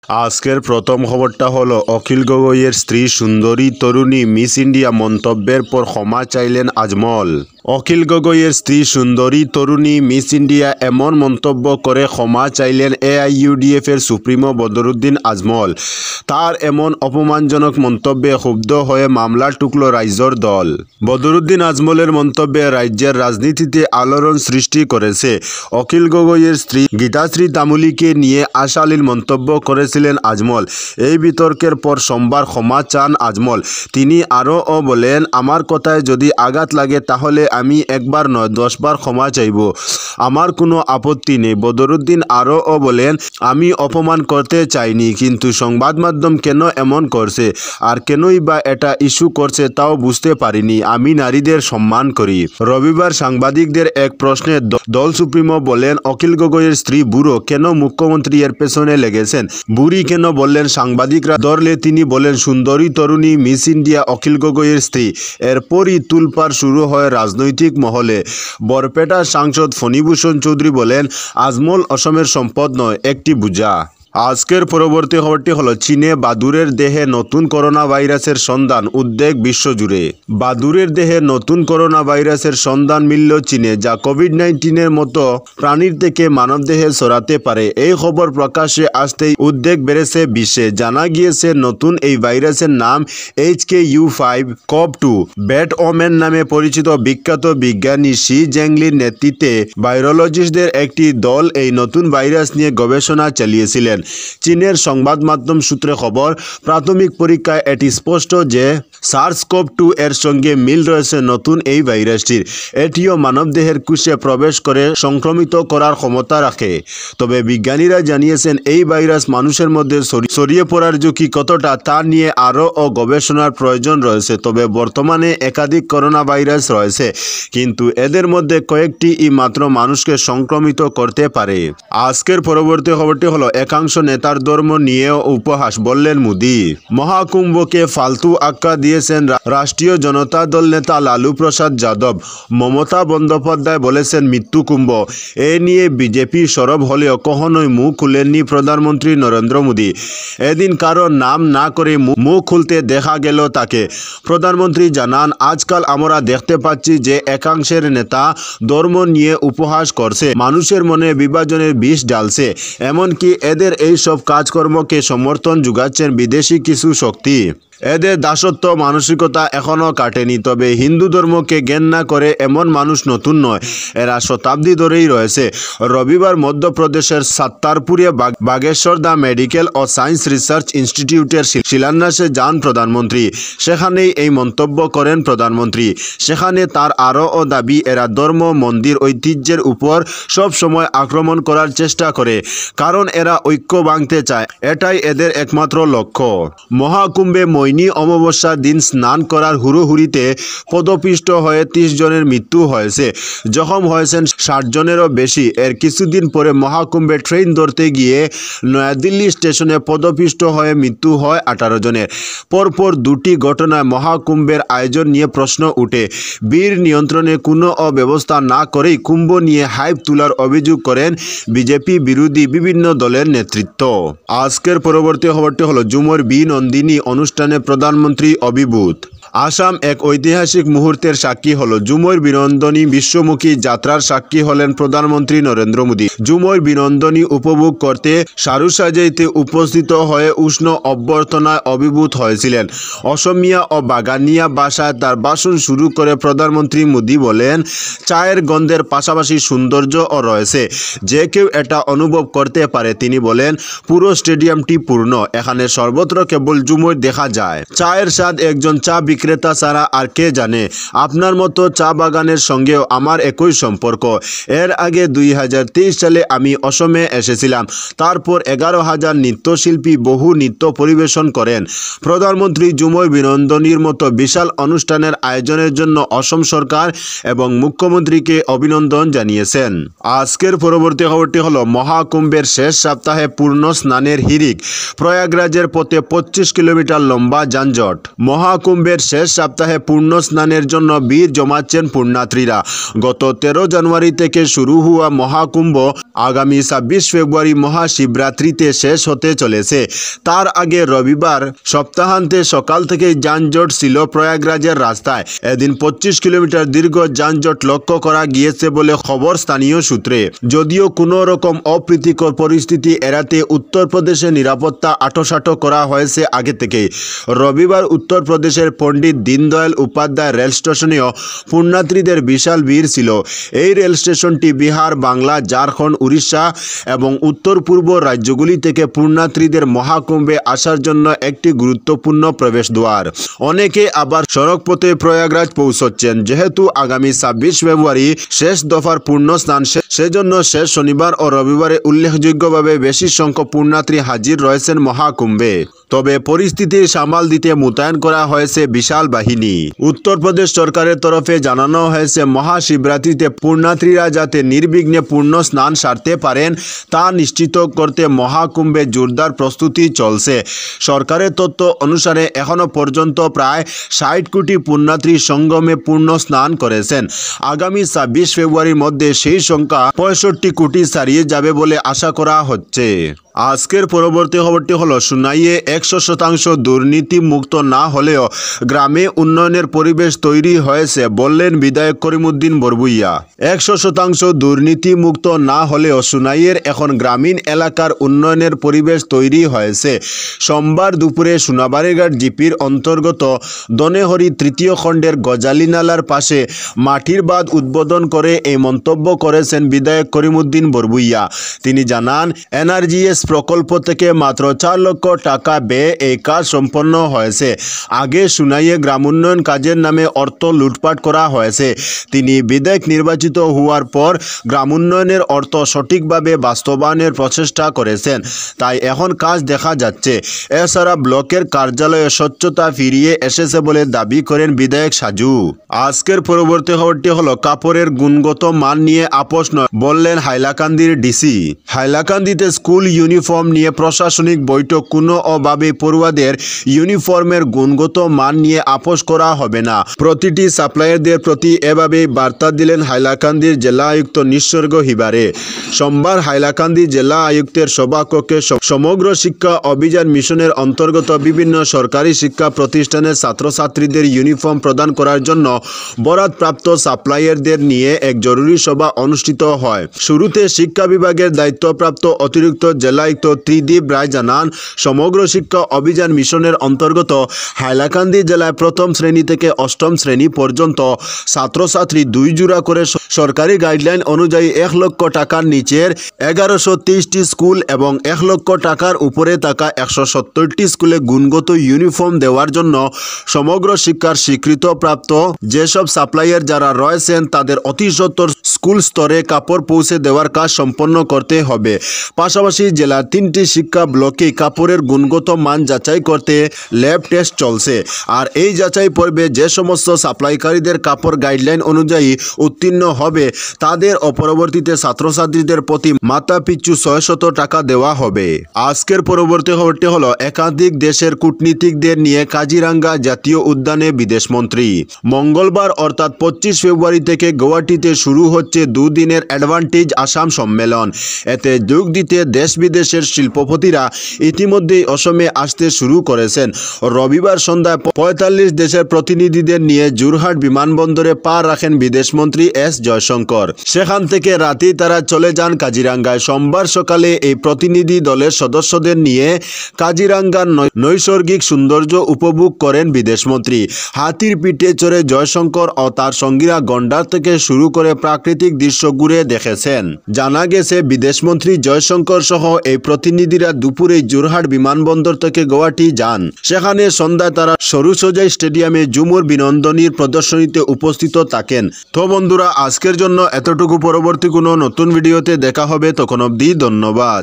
আজকের প্রথম খবরটা হলো অখিল গগৈয়ের স্ত্রী সুন্দরী তরুণী মিস ইন্ডিয়া মন্তব্যের পর ক্ষমা চাইলেন আজমল। অখিল গগৈয়ের স্ত্রী সুন্দরী তরুণী মিস ইন্ডিয়া এমন মন্তব্য করে ক্ষমা চাইলেন এআইইউডিএফ এর সুপ্রিমো বদরুদ্দিন আজমল। তার এমন অপমানজনক মন্তব্যে ক্ষুব্ধ হয়ে মামলা টুকল রাইজর দল। বদরুদ্দিন আজমলের মন্তব্যে রাজ্যের রাজনীতিতে আলোড়ন সৃষ্টি করেছে। অখিল গগৈয়ের স্ত্রী গীতাশ্রী তামুলীকে নিয়ে অশ্লীল মন্তব্য করেছিলেন আজমল। এই বিতর্কের পর সোমবার ক্ষমা চান আজমল। তিনি আরও বলেন, আমার কথায় যদি আঘাত লাগে তাহলে আমি একবার নয় 10 বার ক্ষমা চাইব, আমার কোনো আপত্তি নেই। বদরুদ্দিন আরও বলেন, আমি অপমান করতে চাইনি, কিন্তু সংবাদ মাধ্যম কেন এমন করছে আর কেনই বা এটা ইস্যু করছে তাও বুঝতে পারিনি। আমি নারীদের সম্মান করি। রবিবার সাংবাদিকদের এক প্রশ্নে দল সুপ্রিমো বলেন, অখিল গগৈয়ের স্ত্রী বুড়ো, কেন মুখ্যমন্ত্রী এর পেছনে লেগেছেন? বুড়ি কেন বললেন সাংবাদিকরা ধরলে? তিনি বলেন, সুন্দরী তরুণী মিস ইন্ডিয়া অখিল গগৈয়ের স্ত্রী। এরপরই তুলপাড় শুরু হয় রাজনৈতিক মহলে। বরপেটার সাংসদ ফণীভূষণ চৌধুরী বলেন, আজমল অসমের সম্পদ নয়, একটি বোঝা। আজকের পরবর্তী খবরটি হলো, চীনে বাদুড়ের দেহে নতুন করোনা ভাইরাসের সন্ধান, উদ্বেগ বিশ্বজুড়ে। বাদুড়ের দেহে নতুন করোনা ভাইরাসের সন্ধান মিলল চীনে, যা কোভিড-19 মতো প্রাণীর থেকে মানবদেহে ছড়াতে পারে। এই খবর প্রকাশ্যে আসতেই উদ্বেগ বেড়েছে বিশ্বে। জানা গিয়েছে নতুন এই ভাইরাসের নাম HKU5-CoV2। ব্যাট ওম্যান নামে পরিচিত বিখ্যাত বিজ্ঞানী শি জেংলির নেতৃত্বে ভাইরোলজিস্টদের একটি দল এই নতুন ভাইরাস নিয়ে গবেষণা চালিয়েছিলেন। চীনের সংবাদ মাধ্যম সূত্রে খবর, প্রাথমিক পরীক্ষায় এটি স্পষ্ট যে SARS-CoV-2 এর সঙ্গে মিল রয়েছে নতুন এই ভাইরাসটির। এটিও মানবদেহের কোষে প্রবেশ করে সংক্রমিত করার ক্ষমতা রাখে। তবে বিজ্ঞানীরা জানিয়েছেন, এই ভাইরাস মানুষের মধ্যে ছড়িয়ে পড়ার ঝুঁকি কতটা তা নিয়ে আরও গবেষণার প্রয়োজন রয়েছে। তবে বর্তমানে একাধিক করোনা ভাইরাস রয়েছে, কিন্তু এদের মধ্যে কয়েকটি মাত্র মানুষকে সংক্রমিত করতে পারে। আজকের পরবর্তী খবরটি হলো, একাংশ নেতার ধর্ম নিয়েও উপহাস, বললেন মোদি। মহাকুম্ভকে ফালতু আখ্যা দিয়েছেন রাষ্ট্রীয় জনতা দল নেতা লালু প্রসাদ যাদব। মমতা বন্দ্যোপাধ্যায় বলেছেন মৃত্যু কুম্ভ। এ নিয়ে বিজেপি সরব হলেও কখনোই মুখ খুলেননি প্রধানমন্ত্রী নরেন্দ্র মোদি। এদিন কারো নাম না করে মুখ খুলতে দেখা গেল তাকে। প্রধানমন্ত্রী জানান, আজকাল আমরা দেখতে পাচ্ছি যে একাংশের নেতা ধর্ম নিয়ে উপহাস করছে, মানুষের মনে বিভাজনের বিষ ঢালছে। এমনকি এদের এই সব কাজকর্মকে সমর্থন যোগাচ্ছেন বিদেশি কিছু শক্তি। এদের দাসত্ব মানসিকতা এখনও কাটেনি। তবে হিন্দু ধর্মকে ঘেন্না করে এমন মানুষ নতুন নয়, এরা শতাব্দী ধরেই রয়েছে। রবিবার মধ্যপ্রদেশের সাত্তারপুরে বাগেশ্বর দা মেডিকেল ও সায়েন্স রিসার্চ ইনস্টিটিউটের শিলান্যাসে যান প্রধানমন্ত্রী। সেখানেই এই মন্তব্য করেন প্রধানমন্ত্রী। সেখানে তার আরও দাবি, এরা ধর্ম, মন্দির, ঐতিহ্যের উপর সব সময় আক্রমণ করার চেষ্টা করে, কারণ এরা ঐক্য ভাঙতে চায়। এটাই এদের একমাত্র লক্ষ্য। মহাকুম্ভে মৈনী অমাবস্যার দিন স্নান করার হুড়োহুড়িতে পদপিষ্ট হয়ে 30 জনের মৃত্যু হয়েছে। জখম হয়েছেন 60 জনেরও বেশি। এর কিছুদিন পরে মহাকুম্ভে ট্রেন ধরতে গিয়ে নয়াদিল্লি স্টেশনে পদপিষ্ট হয়ে মৃত্যু হয় 18 জনের। পরপর দুটি ঘটনায় মহাকুম্ভের আয়োজন নিয়ে প্রশ্ন উঠে। বীর নিয়ন্ত্রণে কোনো ব্যবস্থা না করেই কুম্ভ নিয়ে হাইপ তোলার অভিযোগ করেন বিজেপি বিরোধী বিভিন্ন দলের নেতৃত্ব। আজকের পরবর্তী খবরটি হলো, ঝুমুর বি নন্দিনী অনুষ্ঠানে প্রধানমন্ত্রী অভিভূত। আসাম এক ঐতিহাসিক মুহূর্তের সাক্ষী হলো। ঝুমুর বিনন্দনী বিশ্বমুখী যাত্রার সাক্ষী হলেন প্রধানমন্ত্রী নরেন্দ্র মোদী। ঝুমুর বিনন্দনী উপভোগ করতে সারুসাজাইতে উপস্থিত হয়ে উষ্ণ অভ্যর্থনায় অভিভূত হয়েছিলেন। অসমিয়া ও বাগানিয়া ভাষায় তার ভাষণ শুরু করে প্রধানমন্ত্রী মোদী বলেন, চায়ের গন্ধের পাশাপাশি সৌন্দর্যও রয়েছে, যে কেউ এটা অনুভব করতে পারে। তিনি বলেন, পুরো স্টেডিয়ামটি পূর্ণ, এখানে সর্বত্র কেবল ঝুমুর দেখা যায়। চায়ের স্বাদ একজন চা বিক্রেতা ছাড়া আর কে জানে? আপনার মতো চা বাগানের সঙ্গেও আমার একই সম্পর্ক। এর আগে 2023 সালে আমি অসমে এসেছিলাম। তারপর 11,000 নৃত্যশিল্পী বহু নৃত্য পরিবেশন করেন। প্রধানমন্ত্রী ঝুমুর বিনন্দনীর মতো বিশাল অনুষ্ঠানের আয়োজনের জন্য অসম সরকার এবং মুখ্যমন্ত্রীকে অভিনন্দন জানিয়েছেন। আজকের পরবর্তী খবরটি হলো, মহাকুম্ভের শেষ সপ্তাহে পূর্ণ স্নানের হিড়িক। প্রয়াগরাজের পথে 25 কিলোমিটার লম্বা যানজট। মহাকুম্ভের শেষ সপ্তাহে পূর্ণ স্নানের জন্য ভিড় জমাচ্ছেন পুণ্যার্থীরা। গত 13 জানুয়ারি থেকে শুরু হওয়া মহাকুম্ভ আগামী ২৬ ফেব্রুয়ারি মহাশিবরাত্রিতে শেষ হতে চলেছে। তার আগে রবিবার সপ্তাহান্তে সকাল থেকেই যানজট ছিল প্রয়াগরাজের রাস্তায়। এদিন ২৫ কিলোমিটার দীর্ঘ যানজট লক্ষ্য করা গিয়েছে বলে খবর স্থানীয় সূত্রে। যদিও কোনো রকম অপ্রীতিকর পরিস্থিতি এড়াতে উত্তরপ্রদেশে নিরাপত্তা আঁটোসাঁটো করা হয়েছে আগে থেকেই। রবিবার উত্তরপ্রদেশের পণ্ডিত দীনদয়াল উপাধ্যায় রেল স্টেশনেও পুণ্যার্থীদের বিশাল ভিড় ছিল। এই রেল স্টেশনটি বিহার, বাংলা, ঝাড়খণ্ড, উড়িষ্যা এবং উত্তর পূর্ব রাজ্যগুলি থেকে পুণ্যার্থীদের মহাকুম্ভে আসার জন্য একটি গুরুত্বপূর্ণ প্রবেশদ্বার। অনেকে আবার সড়কপথে প্রয়াগরাজ পৌঁছচ্ছেন। যেহেতু আগামী ২৬ ফেব্রুয়ারি শেষ দফার পূর্ণ স্নান, সেজন্য শেষ শনিবার ও রবিবারে উল্লেখযোগ্যভাবে বেশি সংখ্যক পুণ্যার্থী হাজির রয়েছেন মহাকুম্ভে। তবে পরিস্থিতি সামাল দিতে মোতায়েন করা হয়েছে বিশাল বাহিনী। উত্তরপ্রদেশ সরকারের তরফে জানানো হয়েছে মহাশিবরাত্রিতে পুণ্যার্থীরা যাতে নির্বিঘ্নে পূর্ণ স্নান সারতে পারেন তা নিশ্চিত করতে মহাকুম্ভে জোরদার প্রস্তুতি চলছে। সরকারের তথ্য অনুসারে এখনও পর্যন্ত প্রায় ৬০ কোটি পুণ্যার্থী সঙ্গমে পূর্ণ স্নান করেছেন। আগামী ২৬ ফেব্রুয়ারির মধ্যে সেই সংখ্যা ৬৫ কোটি ছাড়িয়ে যাবে বলে আশা করা হচ্ছে। আজকের পরবর্তী খবরটি হলো, সুনাইয়ে ১০০% দুর্নীতি মুক্ত না হলেও গ্রামে উন্নয়নের পরিবেশ তৈরি হয়েছে বললেন বিধায়ক করিমউদ্দিন বরভুইয়া। ১০০% দুর্নীতি মুক্ত না হলেও সুনাইয়ের এখন গ্রামীণ এলাকার উন্নয়নের পরিবেশ তৈরি হয়েছে। সোমবার দুপুরে সোনাবাড়িঘাট জিপির অন্তর্গত দনেহরি ৩য় খণ্ডের গজালি নালার পাশে মাটির বাঁধ উদ্বোধন করে এই মন্তব্য করেছেন বিধায়ক করিমউদ্দিন বরভুইয়া। তিনি জানান, এনআরজিএস প্রকল্প থেকে মাত্র ৪ লক্ষ টাকা ব্যয়ে এই কাজ সম্পন্ন হয়েছে। আগে সুনাইয়ে গ্রাম উন্নয়ন কাজের নামে অর্থ লুটপাট করা হয়েছে। তিনি বিধায়ক নির্বাচিত হওয়ার পর গ্রাম উন্নয়নের অর্থ সঠিকভাবে বাস্তবায়নের প্রচেষ্টা করেছেন, তাই এখন কাজ দেখা যাচ্ছে। এছাড়া ব্লকের কার্যালয়ে স্বচ্ছতা ফিরিয়ে এসেছে বলে দাবি করেন বিধায়ক সাজু। আজকের পরবর্তী খবরটি হলো, কাপড়ের গুণগত মান নিয়ে আপোষ নয় বললেন হাইলাকান্দির ডিসি। হাইলাকান্দিতে স্কুল ইউনিফর্ম নিয়ে প্রশাসনিক বৈঠক। কোনোভাবে পড়ুয়াদের ইউনিফর্মের গুণগত মান নিয়ে আপোষ করা হবে না। প্রতিটি সাপ্লায়ারদের প্রতি এভাবেই বার্তা দিলেন হাইলাকান্দির জেলা আয়ুক্ত নিসর্গ হিবারে। সোমবার হাইলাকান্দি জেলা আয়ুক্তের সভাকক্ষে সমগ্র শিক্ষা অভিযান মিশনের অন্তর্গত বিভিন্ন সরকারি শিক্ষা প্রতিষ্ঠানের ছাত্রছাত্রীদের ইউনিফর্ম প্রদান করার জন্য বরাদপ্রাপ্ত সাপ্লায়ারদের নিয়ে এক জরুরি সভা অনুষ্ঠিত হয়। শুরুতে শিক্ষা বিভাগের দায়িত্বপ্রাপ্ত অতিরিক্ত জেলা আয়ুক্ত ত্রিদীপ রায় জানান, সমগ্র শিক্ষা অভিযান মিশনের অন্তর্গত হাইলাকান্দি জেলায় প্রথম শ্রেণী থেকে অষ্টম শ্রেণী পর্যন্ত ছাত্রছাত্রী 2 জোড়া করে সরকারি গাইডলাইন অনুযায়ী ১ লক্ষ টাকার নিচের ১১৩০টি স্কুল এবং ১ লক্ষ টাকার উপরে থাকা ১৭০টি স্কুলে গুণগত ইউনিফর্ম দেওয়ার জন্য সমগ্র শিক্ষার স্বীকৃতপ্রাপ্ত যেসব সাপ্লায়ার যারা রয়েছেন তাদের অতি সত্বর স্কুল স্তরে কাপড় পৌঁছে দেওয়ার কাজ সম্পন্ন করতে হবে। পাশাপাশি জেলার 3টি শিক্ষা ব্লকে কাপড়ের গুণগত মান যাচাই করতে ল্যাব টেস্ট চলছে। আর এই যাচাই পর্বে যে সমস্ত সাপ্লাইকারীদের কাপড় গাইডলাইন অনুযায়ী উত্তীর্ণ হবে তাদের পরবর্তীতে ছাত্রছাত্রীদের প্রতি মাথা পিছু ৬০০ টাকা দেওয়া হবে। আজকের পরবর্তী খবরটি হলো, একাধিক দেশের কূটনীতিকদের নিয়ে কাজিরাঙ্গা জাতীয় উদ্যানে বিদেশমন্ত্রী। মঙ্গলবার অর্থাৎ 25 ফেব্রুয়ারি থেকে গুয়াহাটিতে শুরু হচ্ছে 2 দিনের অ্যাডভান্টেজ আসাম সম্মেলন। এতে যোগ দিতে দেশ বিদেশের শিল্পপতিরা ইতিমধ্যেই অসমে আসতে শুরু করেছেন। রবিবার সন্ধ্যায় ৪৫ দেশের প্রতিনিধিদের নিয়ে যোরহাট বিমানবন্দরে পা রাখেন বিদেশমন্ত্রী এস জয়শঙ্কর। সেখান থেকে রাতেই তারা চলে যান কাজিরাঙ্গায়। সোমবার সকালে এই প্রতিনিধি দলের সদস্যদের নিয়ে কাজিরাঙ্গার নৈসর্গিক সৌন্দর্য উপভোগ করেন বিদেশমন্ত্রী। হাতির পিঠে চড়ে জয়শঙ্কর ও তার সঙ্গীরা গন্ডার থেকে শুরু করে প্রাকৃতিক দৃশ্য ঘুরে দেখেছেন। জানা গেছে বিদেশমন্ত্রী জয়শঙ্কর সহ এই প্রতিনিধিরা দুপুরে যোরহাট বিমানবন্দর থেকে গুয়াহাটি যান। সেখানে সন্ধ্যায় তারা সরুসজাই স্টেডিয়ামে ঝুমুর বিনোদনীর প্রদর্শনীতে উপস্থিত থাকেন। তো বন্ধুরা, আজকের জন্য এতটুকু। পরবর্তী কোনো নতুন ভিডিওতে দেখা হবে, তখন অবধি ধন্যবাদ।